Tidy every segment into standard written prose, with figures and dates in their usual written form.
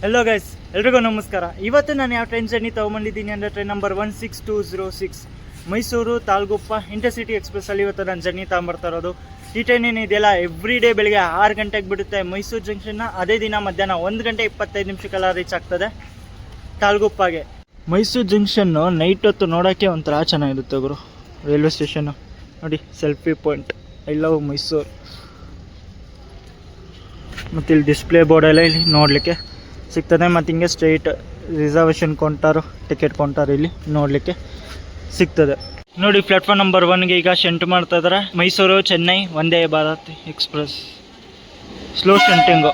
Hello guys, ಎಲ್ರಿಗೂ ನಮಸ್ಕಾರ. ಇವತ್ತು ನಾನು ಯಾವ ಟ್ರೈನ್ ಜರ್ನಿ ತೊಗೊಂಬಂದಿದ್ದೀನಿ ಅಂದರೆ train number 16206 Mysuru Talaguppa intercity ಎಕ್ಸ್ಪ್ರೆಸ್ಸಲ್ಲಿ ಇವತ್ತು ನಾನು ಜರ್ನಿ ತೊಗೊಂಬರ್ತಾ ಇರೋದು. ಈ ಟ್ರೈನ್ ಏನಿದೆಯಲ್ಲ ಎವ್ರಿ ಡೇ ಬೆಳಗ್ಗೆ 6 ಗಂಟೆಗೆ ಬಿಡುತ್ತೆ ಮೈಸೂರು ಜಂಕ್ಷನ್ನ. ಅದೇ ದಿನ ಮಧ್ಯಾಹ್ನ 1 ಗಂಟೆ 25 ನಿಮಿಷಕ್ಕೆಲ್ಲ ರೀಚ್ ಆಗ್ತದೆ ತಾಳಗುಪ್ಪಗೆ. ಮೈಸೂರು ಜಂಕ್ಷನ್ನು ನೈಟ್ ಹೊತ್ತು ನೋಡೋಕ್ಕೆ ಒಂಥರ ಚೆನ್ನಾಗಿರುತ್ತೆ ಗುರು. ರೈಲ್ವೆ ಸ್ಟೇಷನ್ನು ನೋಡಿ, selfie point, I love Mysuru. ಮತ್ತು ಇಲ್ಲಿ ಡಿಸ್ಪ್ಲೇ ಬೋರ್ಡೆಲ್ಲ ಇಲ್ಲಿ ನೋಡಲಿಕ್ಕೆ ಸಿಗ್ತದೆ. ಮತ್ತು ಹಿಂಗೆ straight reservation counter, ticket counter ಇಲ್ಲಿ ನೋಡಲಿಕ್ಕೆ ಸಿಗ್ತದೆ. ನೋಡಿ, ಪ್ಲಾಟ್ಫಾರ್ಮ್ ನಂಬರ್ 1ಗೆ ಈಗ ಶೆಂಟ್ ಮಾಡ್ತಾ ಇದ್ದಾರೆ. Mysuru Chennai Vande Bharat express slow ಶೆಂಟಿಂಗು.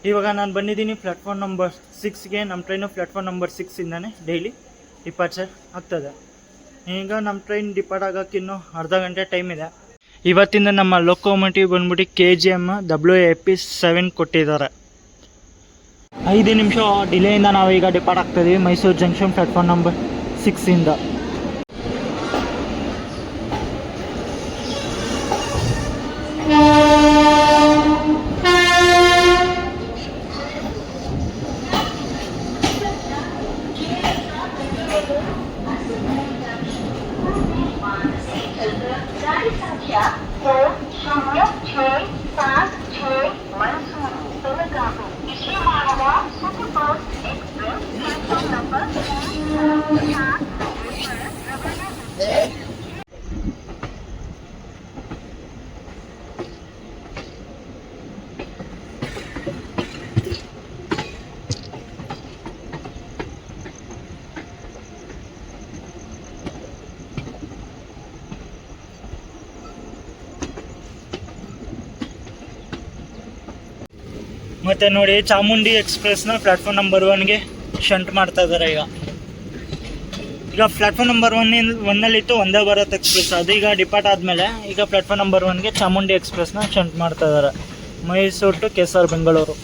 ಇವಾಗ ನಾನು ಬಂದಿದ್ದೀನಿ ಪ್ಲಾಟ್ಫಾರ್ಮ್ ನಂಬರ್ 6ಗೆ. ನಮ್ಮ ಟ್ರೈನು ಪ್ಲಾಟ್ಫಾರ್ಮ್ ನಂಬರ್ 6ಇಂದಾನೆ ಡೈಲಿ ಡಿಪಾರ್ಚರ್ ಆಗ್ತದೆ. ಈಗ ನಮ್ಮ ಟ್ರೈನ್ ಡಿಪಾರ್ಟ್ ಆಗೋಕ್ಕೆ ಇನ್ನೂ ಅರ್ಧ ಗಂಟೆ ಟೈಮ್ ಇದೆ. ಇವತ್ತಿಂದ ನಮ್ಮ ಲೊಕೋಮೋಟಿವ್ ಬಂದ್ಬಿಟ್ಟು KGM WAP7 ಕೊಟ್ಟಿದ್ದಾರೆ. 5 ನಿಮಿಷ ಡಿಲೇಯಿಂದ ನಾವೀಗ ಡಿಪಾರ್ಟ್ ಆಗ್ತಾಯಿದ್ದೀವಿ ಮೈಸೂರು ಜಂಕ್ಷನ್ ಪ್ಲಾಟ್ಫಾರ್ಮ್ ನಂಬರ್ 6ಇಂದ. ಮತ್ತು ನೋಡಿ, ಚಾಮುಂಡಿ ಎಕ್ಸ್ಪ್ರೆಸ್ನ ಪ್ಲಾಟ್ಫಾರ್ಮ್ ನಂಬರ್ 1ಗೆ ಶಂಟ್ ಮಾಡ್ತಾ ಇದ್ದಾರೆ. ಈಗ platform number 1ನಲ್ಲಿತ್ತು Vande Bharat express, ಅದೀಗ ಡಿಪಾರ್ಟ್ ಆದಮೇಲೆ ಈಗ ಪ್ಲಾಟ್ಫಾರ್ಮ್ ನಂಬರ್ 1ಗೆ ಚಾಮುಂಡಿ ಎಕ್ಸ್ಪ್ರೆಸ್ನ ಶಂಟ್ ಮಾಡ್ತಾ ಇದ್ದಾರೆ ಮೈಸೂರು ಟು KSR ಬೆಂಗಳೂರು.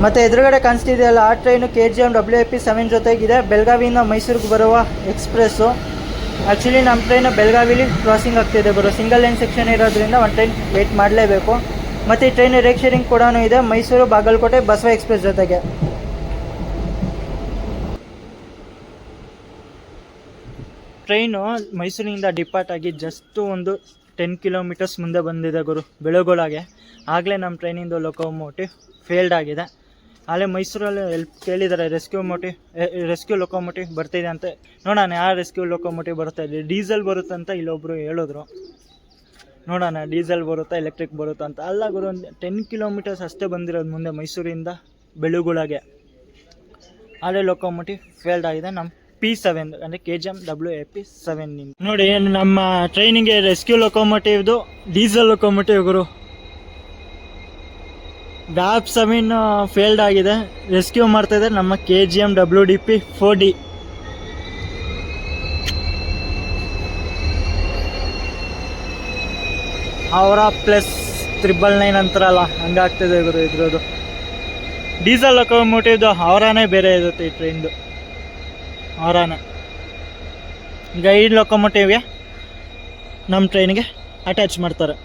ಮತ್ತು ಎದುರುಗಡೆ ಕಾಣಿಸ್ತಿದೆಯಲ್ಲ, ಆ ಟ್ರೈನು KGM WAP7 ಜೊತೆಗಿದೆ. ಬೆಳಗಾವಿಯಿಂದ ಮೈಸೂರಿಗೆ ಬರುವ ಎಕ್ಸ್ಪ್ರೆಸ್ಸು. ಆ್ಯಕ್ಚುಲಿ ನಮ್ಮ ಟ್ರೈನು ಬೆಳಗಾವಿಲಿ ಕ್ರಾಸಿಂಗ್ ಆಗ್ತಿದೆ ಬರೋ. ಸಿಂಗಲ್ ಲೈನ್ ಸೆಕ್ಷನ್ ಇರೋದ್ರಿಂದ ಒಂದು ಟ್ರೈನ್ ವೆಯ್ಟ್ ಮಾಡಲೇಬೇಕು. ಮತ್ತು ಈ ಟ್ರೈನ್ ರೇಕ್ ಶೇರಿಂಗ್ ಕೂಡ ಇದೆ ಮೈಸೂರು ಬಾಗಲಕೋಟೆ ಬಸವ ಎಕ್ಸ್ಪ್ರೆಸ್ ಜೊತೆಗೆ. ಟ್ರೈನು ಮೈಸೂರಿನಿಂದ ಡಿಪಾರ್ಟ್ ಆಗಿ ಜಸ್ಟು ಒಂದು 10 ಕಿಲೋಮೀಟರ್ಸ್ ಮುಂದೆ ಬಂದಿದೆ ಗುರು, ಬೆಳಗೊಳಗೆ. ಆಗಲೇ ನಮ್ಮ ಟ್ರೈನಿಂದು ಲೊಕೋಮೋಟಿವ್ ಫೇಲ್ಡ್ ಆಗಿದೆ. ಅಲ್ಲೇ ಮೈಸೂರಲ್ಲಿ ಹೆಲ್ಪ್ ಕೇಳಿದ್ದಾರೆ, ರೆಸ್ಕ್ಯೂ ಲೊಕೋಮೋಟಿವ್ ಬರ್ತಿದೆ ಅಂತ. ನೋಡೋಣ ಯಾವ ರೆಸ್ಕ್ಯೂ ಲೊಕೋಮೋಟಿವ್ ಬರುತ್ತೆ. ಇಲ್ಲಿ ಡೀಸೆಲ್ ಬರುತ್ತಂತ ಇಲ್ಲೊಬ್ಬರು ಹೇಳಿದ್ರು. ನೋಡೋಣ ಡೀಸೆಲ್ ಬರುತ್ತಾ ಎಲೆಕ್ಟ್ರಿಕ್ ಬರುತ್ತಾ ಅಂತ. ಅಲ್ಲ ಗುರು, 10 ಕಿಲೋಮೀಟರ್ಸ್ ಅಷ್ಟೇ ಬಂದಿರೋದು ಮುಂದೆ ಮೈಸೂರಿಂದ ಬೆಳಗೊಳಗೆ. ಅಲ್ಲೇ ಲೊಕೋಮೋಟಿವ್ ಫೇಲ್ಡ್ ಆಗಿದೆ ನಮ್ಮ P7 ಅಂದರೆ KGM WAP7 ನಿಂದ. ನೋಡಿ, ನಮ್ಮ ಟ್ರೈನಿಗೆ ರೆಸ್ಕ್ಯೂ ಲೊಕೋಮೋಟಿವ್ದು ಡೀಸೆಲ್ ಲೊಕೋಮೋಟಿವ್ ಗುರು. WAP7 ಫೇಲ್ಡ್ ಆಗಿದೆ. ರೆಸ್ಕ್ಯೂ ಮಾಡ್ತಾಯಿದ್ದಾರೆ ನಮ್ಮ KGM WDP4D. ಅವರ +3 999 ಅಂತಾರಲ್ಲ ಹಂಗಾಗ್ತದೆ ಗುರು ಇದ್ರದ್ದು. ಡೀಸೆಲ್ ಲೊಕೊಮೋಟಿವ್ದು ಅವರಾನೇ ಬೇರೆ ಇರುತ್ತೆ ಈ ಟ್ರೈನ್ದು ಅವರಾನೇ. ಈಗ ಈ ಲೊಕೊಮೋಟಿವ್ಗೆ ನಮ್ಮ ಟ್ರೈನ್ಗೆ ಅಟ್ಯಾಚ್ ಮಾಡ್ತಾರೆ.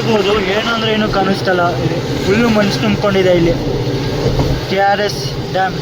ನೋಡ್ಬೋದು ಏನಂದ್ರೆ ಏನು ಕಾಣಿಸ್ತಲ್ಲ, ಇಲ್ಲಿ ಫುಲ್ಲು ಮನ್ಸು ತುಂಬಿಕೊಂಡಿದೆ. ಇಲ್ಲಿ KRS ಡ್ಯಾಮ್.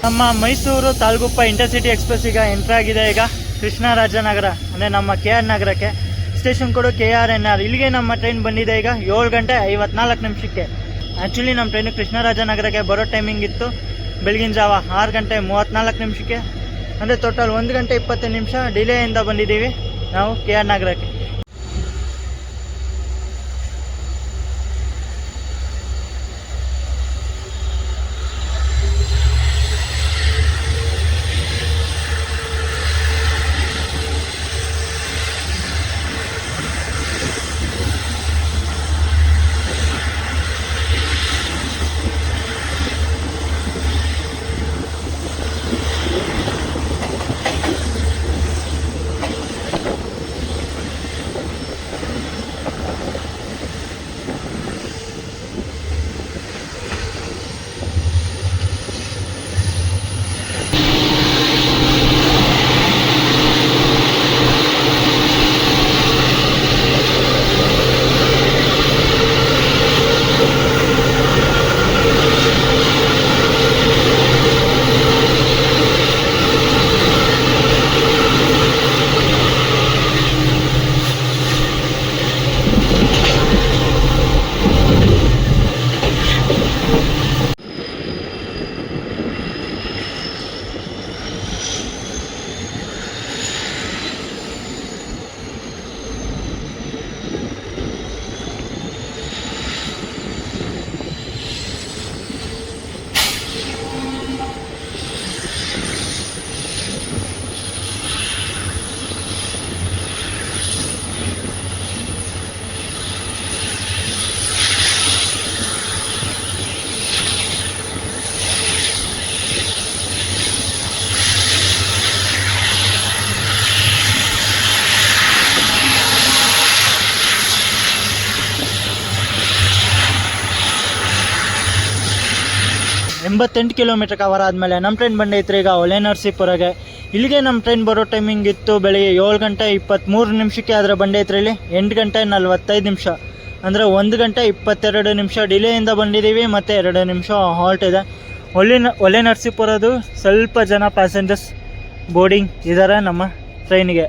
ನಮ್ಮ ಮೈಸೂರು ತಾಲ್ಗುಪ್ಪ ಇಂಟರ್ಸಿಟಿ ಎಕ್ಸ್ಪ್ರೆಸ್ ಈಗ ಎಂಟ್ರ್ ಆಗಿದೆ. ಈಗ ಕೃಷ್ಣರಾಜನಗರ ಅಂದರೆ ನಮ್ಮ KR ನಗರಕ್ಕೆ. ಸ್ಟೇಷನ್ ಕೊಡು KRNR. ಇಲ್ಲಿಗೆ ನಮ್ಮ ಟ್ರೈನ್ ಬಂದಿದೆ ಈಗ 7 ಗಂಟೆ 54 ನಿಮಿಷಕ್ಕೆ. ಆ್ಯಕ್ಚುಲಿ ನಮ್ಮ ಟ್ರೈನು ಕೃಷ್ಣರಾಜನಗರಕ್ಕೆ ಬರೋ ಟೈಮಿಂಗ್ ಇತ್ತು ಬೆಳಗಿನ ಜಾವ 6 ಗಂಟೆ 34 ನಿಮಿಷಕ್ಕೆ. ಅಂದರೆ ಟೋಟಲ್ 1 ಗಂಟೆ 20 ನಿಮಿಷ ಡಿಲೇಯಿಂದ ಬಂದಿದ್ದೀವಿ ನಾವು KR ನಗರಕ್ಕೆ. 88 ಕಿಲೋಮೀಟರ್ ಕವರ್ ಆದಮೇಲೆ ನಮ್ಮ ಟ್ರೈನ್ ಬಂದೈತ್ರಿ ಈಗ ಹೊಳೆನರಸೀಪುರಗೆ. ಇಲ್ಲಿಗೆ ನಮ್ಮ ಟ್ರೈನ್ ಬರೋ ಟೈಮಿಂಗ್ ಇತ್ತು ಬೆಳಿಗ್ಗೆ 7 ಗಂಟೆ 23 ನಿಮಿಷಕ್ಕೆ, ಆದರೆ ಬಂದೈತ್ರಿ ಇಲ್ಲಿ 8 ಗಂಟೆ 45 ನಿಮಿಷ, ಅಂದರೆ 1 ಗಂಟೆ 22 ನಿಮಿಷ ಡಿಲೇಯಿಂದ ಬಂದಿದ್ದೀವಿ. ಮತ್ತು 2 ನಿಮಿಷ ಹಾಲ್ಟ್ ಇದೆ. ಹೊಳೆನರಸೀಪುರದು ಸ್ವಲ್ಪ ಜನ ಪ್ಯಾಸೆಂಜರ್ಸ್ ಬೋರ್ಡಿಂಗ್ ಇದ್ದಾರೆ ನಮ್ಮ ಟ್ರೈನಿಗೆ.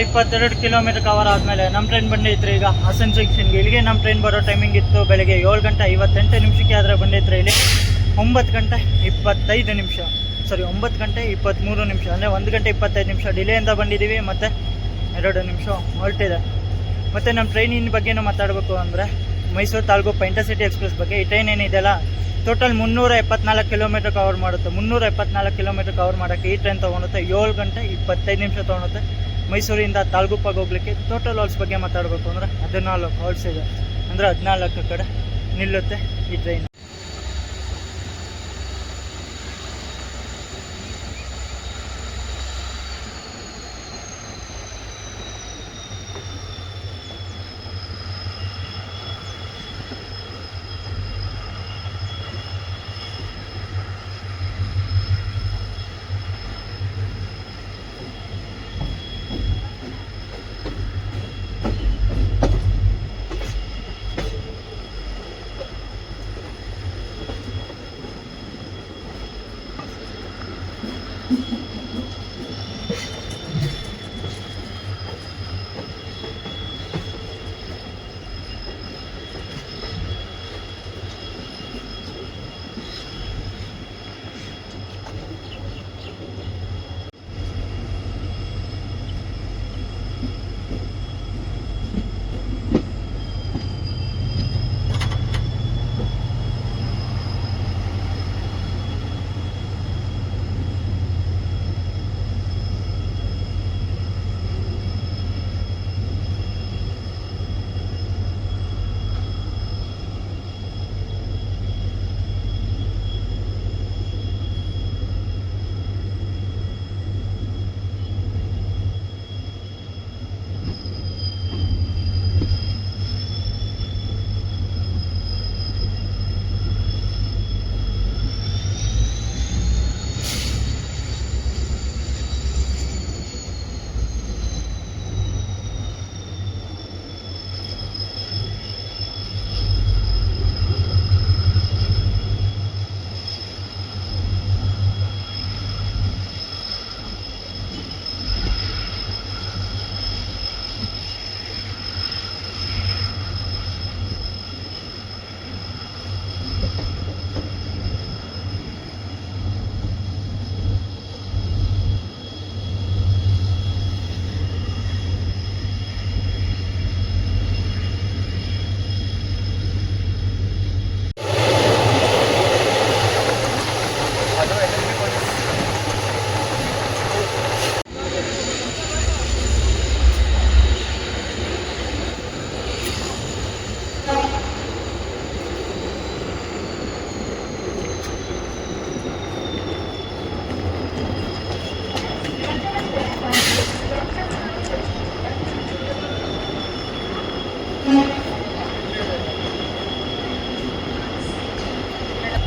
ಇಪ್ಪತ್ತೆರಡು ಕಿಲೋಮೀಟರ್ ಕವರ್ ಆದಮೇಲೆ ನಮ್ಮ ಟ್ರೈನ್ ಬಂದೈತ್ರಿ ಈಗ ಹಾಸನ್ ಜಂಕ್ಷನ್ಗೆ. ಇಲ್ಲಿಗೆ ನಮ್ಮ ಟ್ರೈನ್ ಬರೋ ಟೈಮಿಂಗ್ ಇತ್ತು ಬೆಳಗ್ಗೆ 7 ಗಂಟೆ 58 ನಿಮಿಷಕ್ಕೆ, ಆದರೆ ಬಂದೈತ್ರಿ ಇಲ್ಲಿ 9 ಗಂಟೆ 25 ನಿಮಿಷ, 9 ಗಂಟೆ 23 ನಿಮಿಷ, ಅಂದರೆ 1 ಗಂಟೆ 25 ನಿಮಿಷ ಡಿಲೇಯಿಂದ ಬಂದಿದ್ದೀವಿ. ಮತ್ತು 2 ನಿಮಿಷ ಹೊರಟಿದೆ. ಮತ್ತು ನಮ್ಮ ಟ್ರೈನಿನ ಬಗ್ಗೆನೂ ಮಾತಾಡಬೇಕು ಅಂದರೆ ಮೈಸೂರು ತಾಲೂಕು ಇಂಟರ್ಸಿಟಿ ಎಕ್ಸ್ಪ್ರೆಸ್ ಬಗ್ಗೆ. ಈ ಟ್ರೈನ್ ಏನಿದೆಯಲ್ಲ ಟೋಟಲ್ 374 ಕಿಲೋಮೀಟರ್ ಕವರ್ ಮಾಡುತ್ತೆ. 374 ಕಿಲೋಮೀಟರ್ ಕವರ್ ಮಾಡೋಕ್ಕೆ ಈ ಟ್ರೈನ್ ತೊಗೊಳುತ್ತೆ 7 ಗಂಟೆ 25 ನಿಮಿಷ ತೊಗೊಳುತ್ತೆ. ಮೈಸೂರಿಂದ ತಾಲ್ಗುಪ್ಪಾಗ ಹೋಗ್ಲಿಕ್ಕೆ ಟೋಟಲ್ ಹಾಲ್ಸ್ ಬಗ್ಗೆ ಮಾತಾಡಬೇಕು ಅಂದರೆ 14 ಹಾಲ್ಸ್ ಇದೆ, ಅಂದರೆ 14 ಕಡೆ ನಿಲ್ಲುತ್ತೆ ಈ ಟ್ರೈನ್.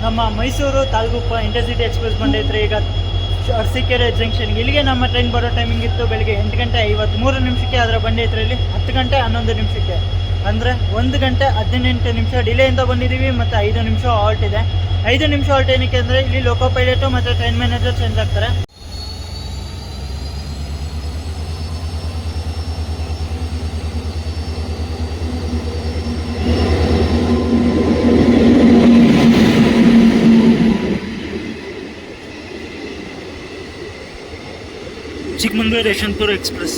ನಮ್ಮ ಮೈಸೂರು ತಾಲೂಕು ಇಂಟರ್ಸಿಟಿ ಎಕ್ಸ್ಪ್ರೆಸ್ ಬಂದೈತ್ರಿ ಈಗ ಅರಸೀಕೆರೆ ಜಂಕ್ಷನ್ಗೆ. ಇಲ್ಲಿಗೆ ನಮ್ಮ ಟ್ರೈನ್ ಬರೋ ಟೈಮಿಂಗ್ ಇತ್ತು ಬೆಳಗ್ಗೆ 8:53 ಅದರ ಬಂದೈತ್ರಿ ಇಲ್ಲಿ 10:11 ಅಂದರೆ 1:18 ಡಿಲೇಯಿಂದ ಬಂದಿದ್ದೀವಿ. ಮತ್ತು 5 ನಿಮಿಷ ಹಾಲ್ಟ್ ಇದೆ. 5 ನಿಮಿಷ ಹಾಲ್ಟ್ ಏನಕ್ಕೆ ಅಂದರೆ ಇಲ್ಲಿ ಲೋಕೋ ಪೈಲಟು ಮತ್ತು ಟ್ರೈನ್ ಮ್ಯಾನೇಜರ್ ಚೇಂಜ್ ಆಗ್ತಾರೆ. ಚಿಕ್ಕಮಂಗ್ಳೂರು ಯಶವಂತಪುರ ಎಕ್ಸ್ಪ್ರೆಸ್.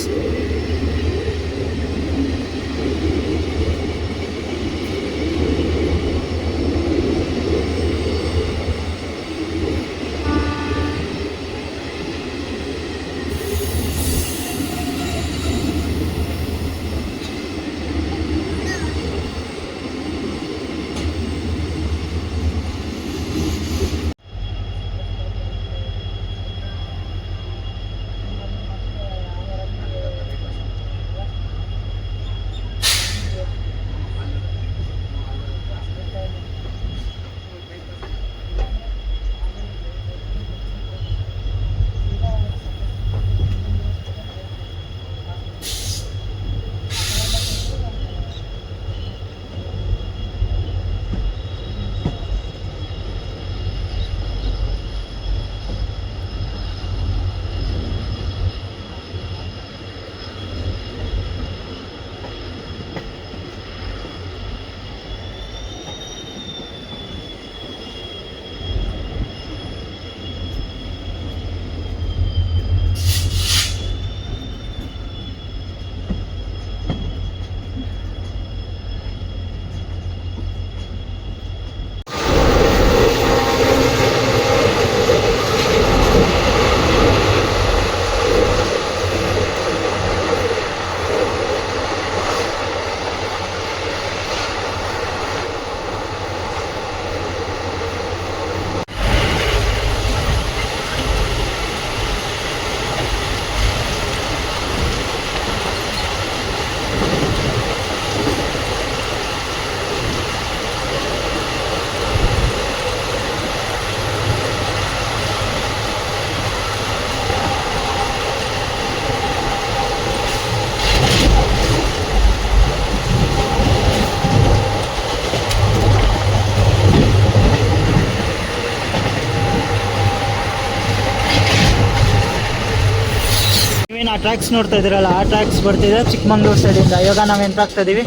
ಆ ಟ್ರ್ಯಾಕ್ಸ್ ನೋಡ್ತಾ ಇದ್ದೀರಲ್ಲ, ಆ ಟ್ರ್ಯಾಕ್ಸ್ ಬರ್ತಿದೆ ಚಿಕ್ಕಮಂಗ್ಳೂರು ಸೈಡಿಂದ. ಇವಾಗ ನಾವು ಎಂತ ಆಗ್ತಾ ಇದೀವಿ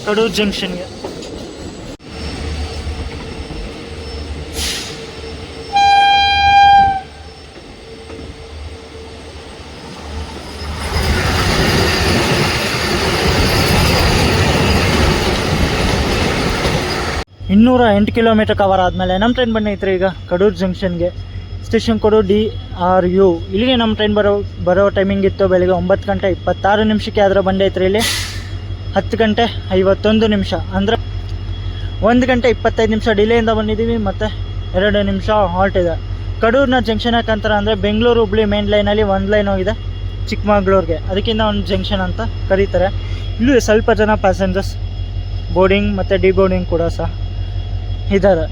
ಕಡೂರು ಜಂಕ್ಷನ್ಗೆ. ಇನ್ನೂರ 8 ಕಿಲೋಮೀಟರ್ ಕವರ್ ಆದಮೇಲೆ ನಮ್ಮ ಟ್ರೈನ್ ಬಂದೈತ್ರಿ ಈಗ ಕಡೂರು ಜಂಕ್ಷನ್ಗೆ. ಸ್ಟೇಷನ್ ಕೋಡು DRU. ಇಲ್ಲಿಗೆ ನಮ್ಮ ಟ್ರೈನ್ ಬರೋ ಟೈಮಿಂಗ್ ಇತ್ತು ಬೆಳಿಗ್ಗೆ 9:26 ಅದರ ಬಂದೈತ್ರಿ ಇಲ್ಲಿ 10:51 ಅಂದರೆ 1:25 ಡಿಲೇಯಿಂದ ಬಂದಿದ್ದೀವಿ. ಮತ್ತು 2 ನಿಮಿಷ ಹಾಲ್ಟ್ ಇದೆ. ಕಡೂರಿನ ಜಂಕ್ಷನ್ ಯಾಕಂತಾರೆ ಅಂದರೆ ಬೆಂಗಳೂರು ಹುಬ್ಳಿ ಮೇನ್ ಲೈನಲ್ಲಿ ಒಂದು ಲೈನ್ ಹೋಗಿದೆ ಚಿಕ್ಕಮಗಳೂರಿಗೆ, ಅದಕ್ಕಿಂತ ಒಂದು ಜಂಕ್ಷನ್ ಅಂತ ಕರೀತಾರೆ. ಇಲ್ಲೂ ಸ್ವಲ್ಪ ಜನ ಪ್ಯಾಸೆಂಜರ್ಸ್ ಬೋರ್ಡಿಂಗ್ ಮತ್ತು ಡಿಬೋರ್ಡಿಂಗ್ ಕೂಡ ಸಹ ಇದ್ದಾರೆ.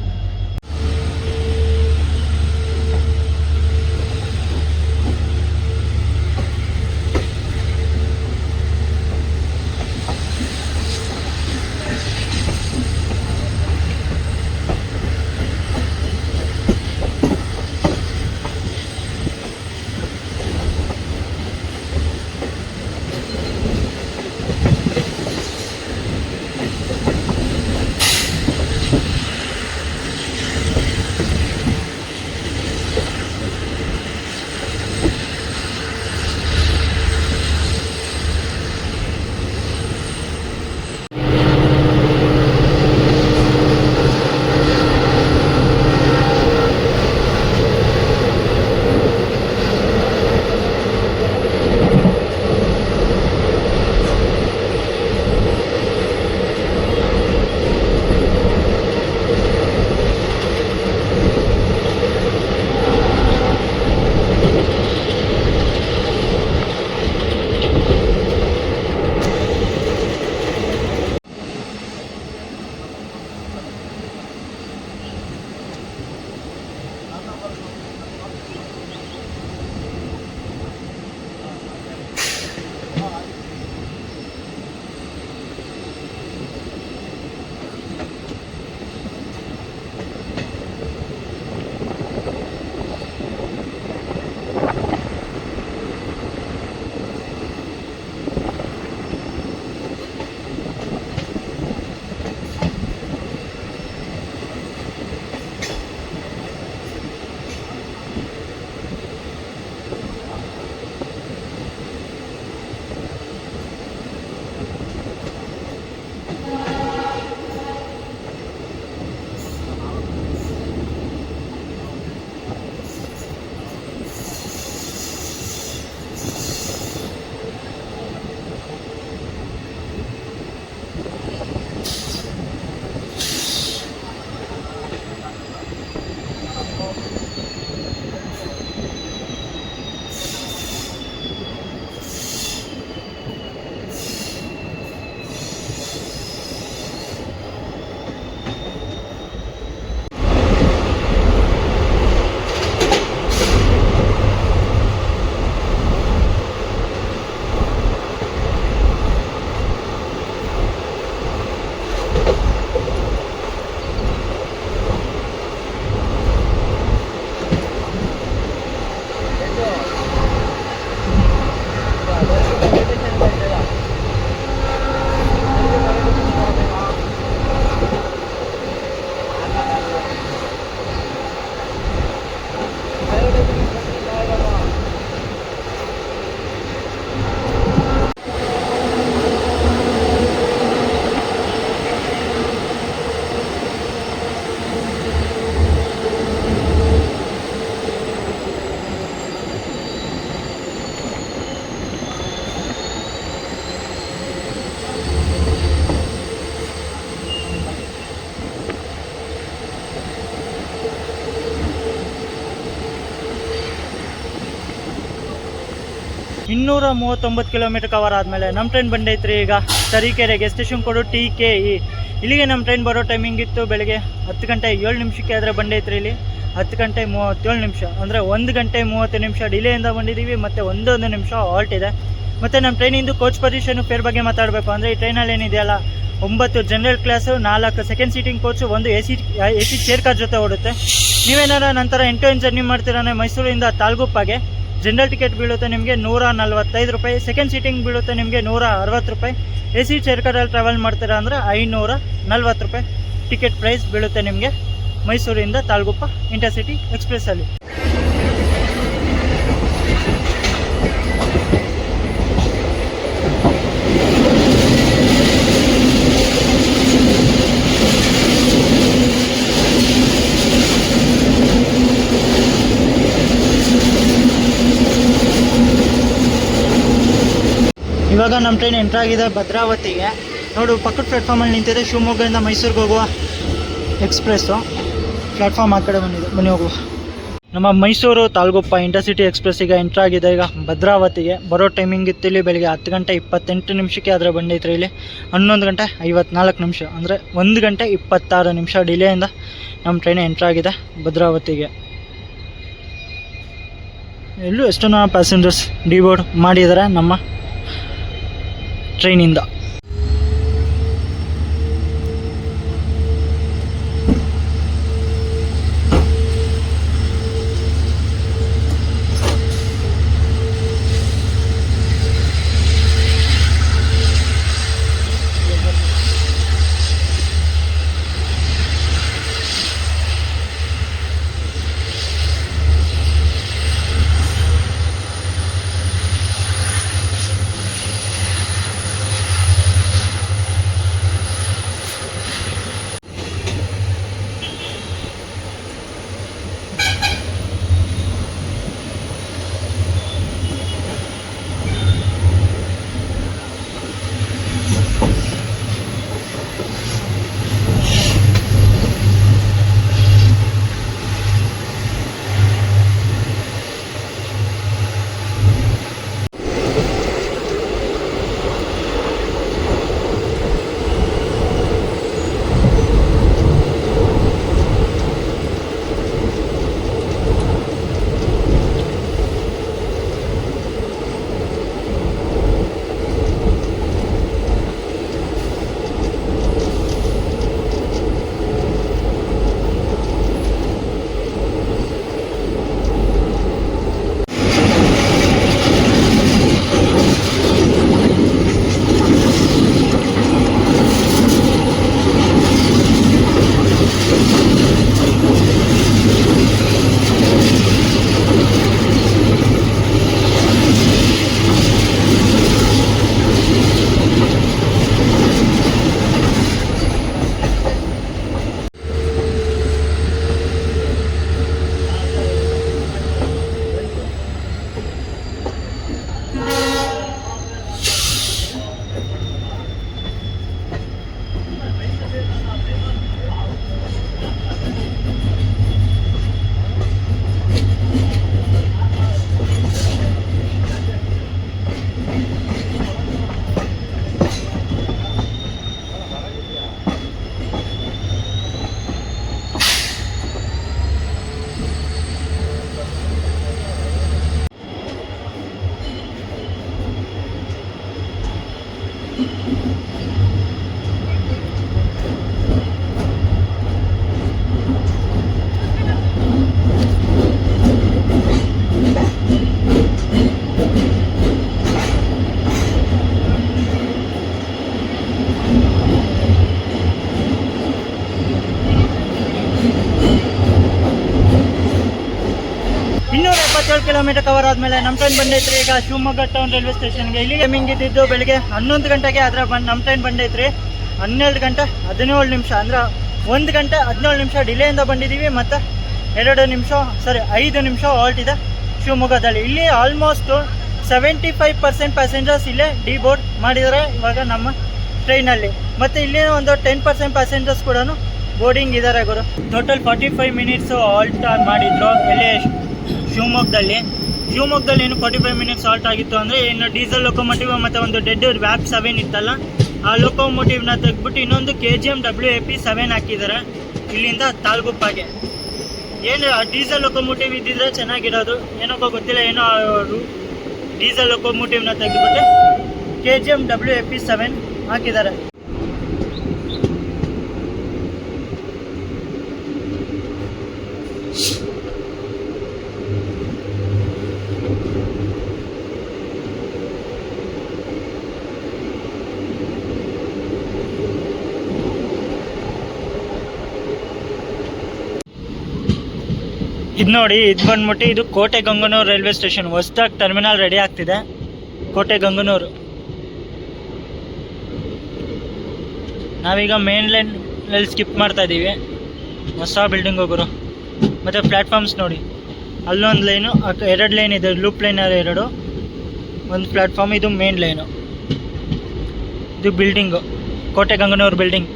239 ಕಿಲೋಮೀಟರ್ ಕವರ್ ಆದಮೇಲೆ ನಮ್ಮ ಟ್ರೈನ್ ಬಂದೈತ್ರಿ ಈಗ ತರೀಕೆರೆಗೆ. ಸ್ಟೇಷನ್ ಕೊಡು TKE. ಇಲ್ಲಿಗೆ ನಮ್ಮ ಟ್ರೈನ್ ಬರೋ ಟೈಮಿಂಗ್ ಇತ್ತು ಬೆಳಗ್ಗೆ 10 ಗಂಟೆ 7 ನಿಮಿಷಕ್ಕೆ. ಆದರೆ ಬಂದೈತ್ರಿ ಇಲ್ಲಿ 10 ಗಂಟೆ 37 ನಿಮಿಷ, ಅಂದರೆ 1 ಗಂಟೆ 30 ನಿಮಿಷ ಡಿಲೇಯಿಂದ ಬಂದಿದ್ದೀವಿ. ಮತ್ತು 1 ನಿಮಿಷ ಹಾಲ್ಟ್ ಇದೆ. ಮತ್ತು ನಮ್ಮ ಟ್ರೈನಿಂದು ಕೋಚ್ ಪೊಸಿಷನ್ ಫೇರ್ ಬಗ್ಗೆ ಮಾತಾಡಬೇಕು ಅಂದರೆ, ಈ ಟ್ರೈನಲ್ಲಿ ಏನಿದೆಯಲ್ಲ 9 general class, 4 second seating coach, 1 AC chair car ಜೊತೆ ಓಡುತ್ತೆ. ನೀವೇನಾರ ನಂತರ ಎಂಟು ಜರ್ನಿ ಮಾಡ್ತೀರಾ ಮೈಸೂರಿಂದ ತಾಳ್ಗುಪ್ಪಗೆ, ಜನರಲ್ ಟಿಕೆಟ್ ಬೀಳುತ್ತೆ ನಿಮಗೆ 145 ರೂಪಾಯಿ. ಸೆಕೆಂಡ್ ಸೀಟಿಂಗ್ ಬೀಳುತ್ತೆ ನಿಮಗೆ 160 ರೂಪಾಯಿ. AC ಚೇರ್ ಕಾರಲ್ಲಿ ಟ್ರಾವೆಲ್ ಮಾಡ್ತೀರಾ ಅಂದರೆ 540 ರೂಪಾಯಿ ಟಿಕೆಟ್ ಪ್ರೈಸ್ ಬೀಳುತ್ತೆ ನಿಮಗೆ ಮೈಸೂರಿಂದ ತಾಳ್ಗುಪ್ಪ ಇಂಟರ್ಸಿಟಿ ಎಕ್ಸ್ಪ್ರೆಸ್ಸಲ್ಲಿ. ಇವಾಗ ನಮ್ಮ ಟ್ರೈನ್ ಎಂಟ್ರಾಗಿದೆ ಭದ್ರಾವತಿಗೆ. ನೋಡು ಪಕ್ಕದ ಪ್ಲಾಟ್ಫಾರ್ಮಲ್ಲಿ ನಿಂತಿದೆ ಶಿವಮೊಗ್ಗದಿಂದ ಮೈಸೂರಿಗೆ ಹೋಗುವ ಎಕ್ಸ್ಪ್ರೆಸ್ಸು. ಪ್ಲಾಟ್ಫಾರ್ಮ್ ಆ ಕಡೆ ಬಂದಿದೆ, ಬನ್ನಿ ಹೋಗುವ. ನಮ್ಮ ಮೈಸೂರು ತಾಳ್ಗುಪ್ಪ ಇಂಟರ್ಸಿಟಿ ಎಕ್ಸ್ಪ್ರೆಸ್ ಈಗ ಎಂಟ್ರಾಗಿದೆ ಈಗ ಭದ್ರಾವತಿಗೆ. ಬರೋ ಟೈಮಿಂಗ್ ಇತ್ತು ಇಲ್ಲಿ ಬೆಳಿಗ್ಗೆ 10 ಗಂಟೆ 28 ನಿಮಿಷಕ್ಕೆ. ಆದರೆ ಬಂದೈತ್ರಿ ಇಲ್ಲಿ 11 ಗಂಟೆ 54 ನಿಮಿಷ, ಅಂದರೆ 1 ಗಂಟೆ 26 ನಿಮಿಷ ಡಿಲೇಯಿಂದ ನಮ್ಮ ಟ್ರೈನ್ ಎಂಟ್ರಾಗಿದೆ ಭದ್ರಾವತಿಗೆ. ಎಲ್ಲೂ ಎಷ್ಟು ಜನ ಪ್ಯಾಸೆಂಜರ್ಸ್ ಡಿಬೋರ್ಡ್ ಮಾಡಿದ್ದಾರೆ ನಮ್ಮ ಟ್ರೈನಿಂದ. ಕಿಲೋಮೀಟರ್ ಕವರ್ ಆದಮೇಲೆ ನಮ್ಮ ಟ್ರೈನ್ ಬಂದೈತ್ರಿ ಈಗ ಶಿವಮೊಗ್ಗ ಟೌನ್ ರೈಲ್ವೆ ಸ್ಟೇಷನ್ಗೆ. ಇಲ್ಲಿ ಟೈಮಿಂಗ್ ಇದ್ದಿದ್ದು ಬೆಳಿಗ್ಗೆ 11 ಗಂಟೆಗೆ. ಆದರೆ ನಮ್ಮ ಟ್ರೈನ್ ಬಂದೈತ್ರಿ 12 ಗಂಟೆ 17 ನಿಮಿಷ, ಅಂದ್ರೆ 1 ಗಂಟೆ 17 ನಿಮಿಷ ಡಿಲೇಯಿಂದ ಬಂದಿದ್ದೀವಿ. ಮತ್ತು 5 ನಿಮಿಷ ಹಾಲ್ಟ್ ಇದೆ ಶಿವಮೊಗ್ಗದಲ್ಲಿ. ಇಲ್ಲಿ ಆಲ್ಮೋಸ್ಟ್ 75% ಪ್ಯಾಸೆಂಜರ್ಸ್ ಇಲ್ಲೇ ಡಿಬೋರ್ಡ್ ಮಾಡಿದ್ದಾರೆ ಇವಾಗ ನಮ್ಮ ಟ್ರೈನಲ್ಲಿ. ಮತ್ತು ಇಲ್ಲಿ ಒಂದು 10% ಪ್ಯಾಸೆಂಜರ್ಸ್ ಕೂಡ ಬೋರ್ಡಿಂಗ್ ಇದ್ದಾರೆ ಗುರು. ಟೋಟಲ್ 45 ಮಿನಿಟ್ಸು ಹಾಲ್ಟ್ ಮಾಡಿದ್ರು ಇಲ್ಲಿ ಶಿವಮೊಗ್ಗದಲ್ಲಿ. ಶಿವಮೊಗ್ಗದಲ್ಲಿ ಏನು 45 ಮಿನಿಟ್ಸ್ ಹಾಲ್ಟ್ ಆಗಿತ್ತು ಅಂದರೆ ಏನು ಡೀಸೆಲ್ ಲೊಕೊಮೋಟಿವ್ ಮತ್ತು ಒಂದು ಡೆಡ್ ವ್ಯಾಪ್ 7 ಇತ್ತಲ್ಲ, ಆ ಲೊಕೊಮೋಟಿವ್ನ ತೆಗೆದ್ಬಿಟ್ಟು ಇನ್ನೊಂದು KGM WAP7 ಹಾಕಿದ್ದಾರೆ ಇಲ್ಲಿಂದ ತಾಳ್ಗುಪ್ಪಾಗೆ. ಏನು ಡೀಸೆಲ್ ಲೊಕೊಮೋಟಿವ್ ಇದ್ದಿದ್ರೆ ಚೆನ್ನಾಗಿರೋದು, ಏನಪ್ಪ ಗೊತ್ತಿಲ್ಲ, ಏನೋ ಅವರು ಡೀಸೆಲ್ ಲೊಕೊಮೋಟಿವ್ನ ತೆಗೆದ್ಬಿಟ್ಟು KGM WAP7 ಹಾಕಿದ್ದಾರೆ. ಇದು ನೋಡಿ, ಇದು ಬಂದ್ಬಿಟ್ಟು ಇದು ಕೋಟೆ ಗಂಗನೂರು ರೈಲ್ವೆ ಸ್ಟೇಷನ್. ಹೊಸದಾಗಿ ಟರ್ಮಿನಲ್ ರೆಡಿ ಆಗ್ತಿದೆ ಕೋಟೆ ಗಂಗನೂರು. ನಾವೀಗ ಮೇನ್ ಲೈನಲ್ಲಿ ಸ್ಕಿಪ್ ಮಾಡ್ತಾ ಇದ್ದೀವಿ. ಹೊಸ ಬಿಲ್ಡಿಂಗ್ ಹೋಗೋರು. ಮತ್ತು ಪ್ಲ್ಯಾಟ್ಫಾರ್ಮ್ಸ್ ನೋಡಿ, ಅಲ್ಲೊಂದು ಲೈನು, 2 ಲೈನ್ ಇದೆ, ಲೂಪ್ ಲೈನ್ 2, ಒಂದು ಪ್ಲ್ಯಾಟ್ಫಾರ್ಮ್, ಇದು ಮೇನ್ ಲೈನು. ಇದು ಬಿಲ್ಡಿಂಗು, ಕೋಟೆ ಗಂಗನೂರು ಬಿಲ್ಡಿಂಗ್.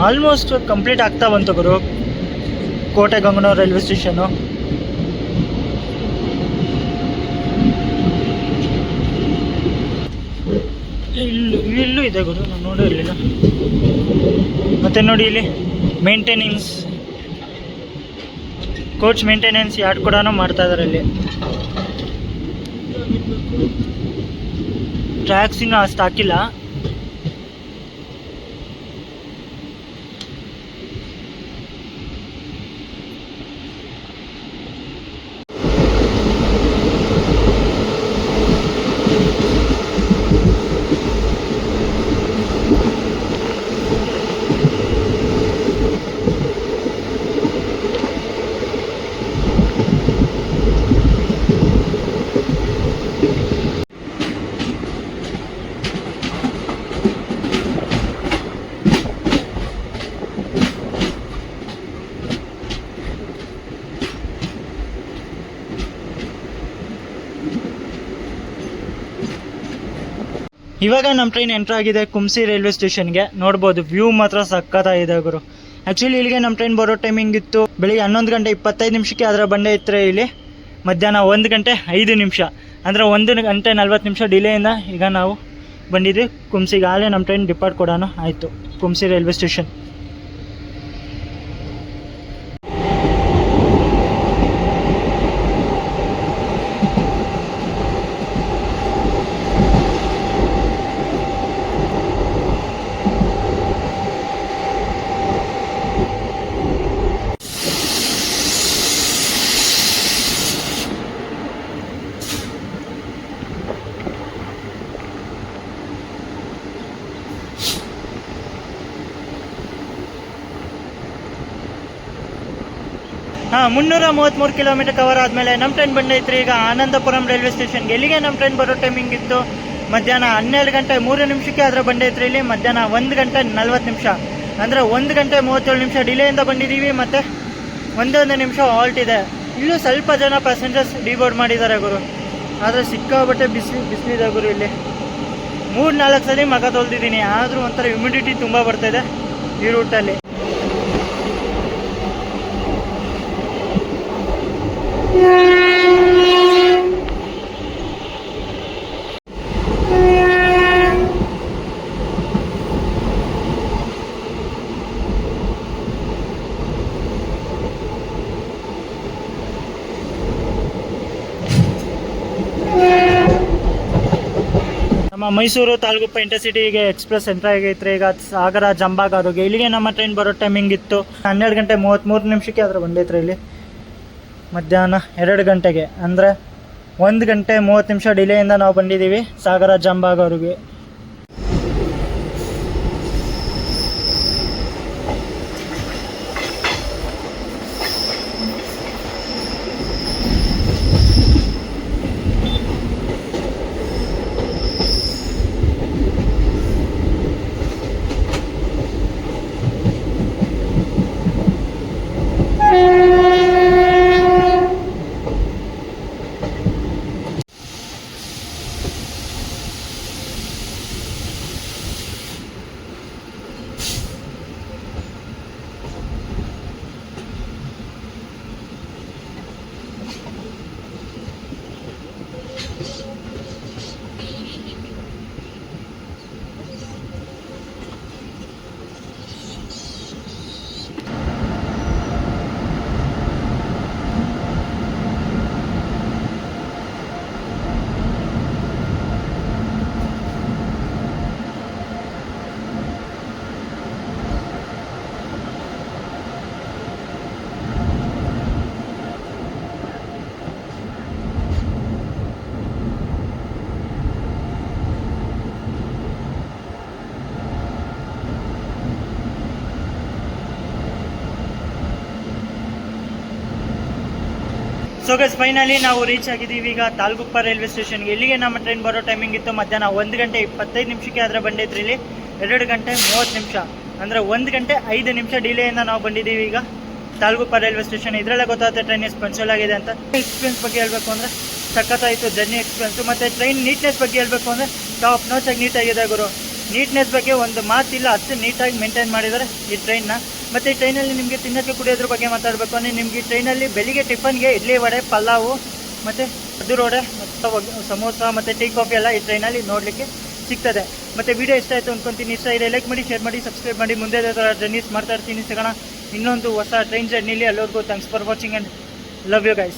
ಆಲ್ಮೋಸ್ಟ್ ಕಂಪ್ಲೀಟ್ ಆಗ್ತಾ ಬಂತು ಗುರು ಕೋಟೆ ಗಂಗನೂರು ರೈಲ್ವೆ ಸ್ಟೇಷನು. ಇಲ್ಲೂ ಇದೆ ಗುರು, ನಾನು ನೋಡಿರಲಿಲ್ಲ. ಮತ್ತು ನೋಡಿ ಇಲ್ಲಿ ಮೇಂಟೆನೆನ್ಸ್, ಕೋಚ್ ಮೇಂಟೆನೆನ್ಸ್ ಯಾರ್ಡ್ ಕೂಡ ಮಾಡ್ತಾ ಇದ್ದಾರೆ. ಇಲ್ಲಿ ಟ್ರ್ಯಾಕ್ಸಿಂಗ್ ಅಷ್ಟು ಹಾಕಿಲ್ಲ. ಇವಾಗ ನಮ್ಮ ಟ್ರೈನ್ ಎಂಟ್ರ್ ಆಗಿದೆ ಕುಂಸಿ ರೈಲ್ವೆ ಸ್ಟೇಷನ್ಗೆ. ನೋಡ್ಬೋದು, ವ್ಯೂ ಮಾತ್ರ ಸಕ್ಕತ್ತಾಗಿದೆ ಗುರು. ಆ್ಯಕ್ಚುಲಿ ಇಲ್ಲಿಗೆ ನಮ್ಮ ಟ್ರೈನ್ ಬರೋ ಟೈಮಿಂಗ್ ಇತ್ತು ಬೆಳಿಗ್ಗೆ 11 ಗಂಟೆ 25 ನಿಮಿಷಕ್ಕೆ. ಅದರ ಬಂಡೆ ಇತ್ತು ಇಲ್ಲಿ ಮಧ್ಯಾಹ್ನ 1 ಗಂಟೆ 5 ನಿಮಿಷ, ಅಂದರೆ 1 ಗಂಟೆ 40 ನಿಮಿಷ ಡಿಲೇಯಿಂದ ಈಗ ನಾವು ಬಂದಿದ್ವಿ ಕುಂಸಿಗೆ. ಆಲೇ ನಮ್ಮ ಟ್ರೈನ್ ಡಿಪಾರ್ಟ್ ಕೂಡ ಆಯಿತು ಕುಂಸಿ ರೈಲ್ವೆ ಸ್ಟೇಷನ್. ಹಾಂ, 333 ಕಿಲೋಮೀಟರ್ ಕವರ್ ಆದಮೇಲೆ ನಮ್ಮ ಟ್ರೈನ್ ಬಂದೈತ್ರಿ ಈಗ ಆನಂದಪುರಂ ರೈಲ್ವೆ ಸ್ಟೇಷನ್ಗೆ. ಎಲ್ಲಿಗೆ ನಮ್ಮ ಟ್ರೈನ್ ಬರೋ ಟೈಮಿಂಗ್ ಇತ್ತು ಮಧ್ಯಾಹ್ನ 12 ಗಂಟೆ 3 ನಿಮಿಷಕ್ಕೆ. ಅದರ ಬಂದೈತ್ರಿ ಇಲ್ಲಿ ಮಧ್ಯಾಹ್ನ 1 ಗಂಟೆ 40 ನಿಮಿಷ, ಅಂದರೆ 1 ಗಂಟೆ 37 ನಿಮಿಷ ಡಿಲೇಯಿಂದ ಬಂದಿದ್ದೀವಿ. ಮತ್ತು 1 ನಿಮಿಷ ಹಾಲ್ಟ್ ಇದೆ. ಇಲ್ಲೂ ಸ್ವಲ್ಪ ಜನ ಪ್ಯಾಸೆಂಜರ್ಸ್ ಡಿಬೋರ್ಡ್ ಮಾಡಿದ್ದಾರೆ ಗುರು, ಆದರೆ ಸಿಕ್ಕಾಬಟ್ಟೆ ಬಿಸಿಲಿದೆ ಗುರು. ಇಲ್ಲಿ 3-4 ಸಲ ಮಗ ತೊಳ್ದಿದ್ದೀನಿ, ಆದರೂ ಒಂಥರ ಹ್ಯುಮಿಡಿಟಿ ತುಂಬ ಬರ್ತಾಯಿದೆ ಈ ರೂಟಲ್ಲಿ. ನಮ್ಮ ಮೈಸೂರು ತಾಲೂಕು ಇಂಟರ್ಸಿಟಿಗೆ ಎಕ್ಸ್ಪ್ರೆಸ್ ಎಂಟ್ರ್ ಆಗೈತ್ರಿ ಈಗ ಸಾಗರ ಜಂಬಾಗಾರಿಗೆ. ಇಲ್ಲಿಗೆ ನಮ್ಮ ಟ್ರೈನ್ ಬರೋ ಟೈಮಿಂಗ್ ಇತ್ತು 12 ಗಂಟೆ 33 ನಿಮಿಷಕ್ಕೆ. ಅದರ ಬಂದೈತ್ರಿ ಇಲ್ಲಿ ಮಧ್ಯಾಹ್ನ 2 ಗಂಟೆಗೆ, ಅಂದರೆ 1 ಗಂಟೆ 30 ನಿಮಿಷ ಡಿಲೇಯಿಂದ ನಾವು ಬಂದಿದ್ದೀವಿ ಸಾಗರ ಜಂಬಾಗಾರಿಗೆ. ಸೊ ಗೈಸ್ ಫೈನಲಿ ನಾವು ರೀಚ್ ಆಗಿದ್ದೀವಿ ಈಗ ತಾಲ್ಗುಪ್ಪ ರೈಲ್ವೆ ಸ್ಟೇಷನ್ಗೆ. ಇಲ್ಲಿಗೆ ನಮ್ಮ ಟ್ರೈನ್ ಬರೋ ಟೈಮಿಂಗ್ ಇತ್ತು ಮಧ್ಯಾಹ್ನ 1 ಗಂಟೆ 25 ನಿಮಿಷಕ್ಕೆ. ಆದರೆ ಬಂದಿದ್ರಿ ಇಲ್ಲಿ 2 ಗಂಟೆ 30 ನಿಮಿಷ, ಅಂದರೆ 1 ಗಂಟೆ 5 ನಿಮಿಷ ಡಿಲೇಯಿಂದ ನಾವು ಬಂದಿದ್ದೀವಿ ಈಗ ತಾಲ್ಗುಪ್ಪ ರೈಲ್ವೆ ಸ್ಟೇಷನ್. ಇದರಲ್ಲೇ ಗೊತ್ತಾಗುತ್ತೆ ಟ್ರೈನ್ ಎಷ್ಟು ಪಂಚುವಲ್ ಆಗಿದೆ ಅಂತ. ಎಕ್ಸ್ಪೀರಿಯನ್ಸ್ ಬಗ್ಗೆ ಹೇಳಬೇಕು ಅಂದರೆ ಸಖತ್ತಾಯಿತು ಜರ್ನಿ ಎಕ್ಸ್ಪೀರಿಯನ್ಸು. ಮತ್ತು ಟ್ರೈನ್ ನೀಟ್ನೆಸ್ ಬಗ್ಗೆ ಹೇಳಬೇಕು ಅಂದರೆ ಟಾಪ್ ನಾಚಾಗಿ ನೀಟಾಗಿದೆ ಗುರು. ನೀಟ್ನೆಸ್ ಬಗ್ಗೆ ಒಂದು ಮಾತಿಲ್ಲ, ಅಷ್ಟು ನೀಟಾಗಿ ಮೇಂಟೈನ್ ಮಾಡಿದ್ದಾರೆ ಈ ಟ್ರೈನ್ನ. ಮತ್ತು ಈ ಟ್ರೈನಲ್ಲಿ ನಿಮಗೆ ತಿನ್ನೋಕ್ಕೆ ಕುಡಿಯೋದ್ರ ಬಗ್ಗೆ ಮಾತಾಡಬೇಕು ಅಂದರೆ ನಿಮಗೆ ಈ ಟ್ರೈನಲ್ಲಿ ಬೆಳಿಗ್ಗೆ ಟಿಫನ್ಗೆ ಇಡ್ಲಿ ವಡೆ ಪಲಾವು ಮತ್ತು ಅದ್ರ ವಡೆ ಮತ್ತು ಸಮೋಸ ಮತ್ತು ಟೀ ಕಾಫಿ ಎಲ್ಲ ಈ ಟ್ರೈನಲ್ಲಿ ನೋಡಲಿಕ್ಕೆ ಸಿಗ್ತದೆ. ಮತ್ತು ವಿಡಿಯೋ ಇಷ್ಟ ಆಯಿತು ಅಂದ್ಕೊತೀನಿ. ಇಷ್ಟ ಇದೆ ಲೈಕ್ ಮಾಡಿ, ಶೇರ್ ಮಾಡಿ, ಸಬ್ಸ್ಕ್ರೈಬ್ ಮಾಡಿ. ಮುಂದೆ ಥರ ಜರ್ನೀಸ್ ಮಾಡ್ತಾ ಇರ್ತೀನಿ. ಸಿಗೋಣ ಇನ್ನೊಂದು ಹೊಸ ಟ್ರೈನ್ ಜರ್ನಿಲಿ. ಎಲ್ಲರಿಗೂ thanks for watching and love you guys.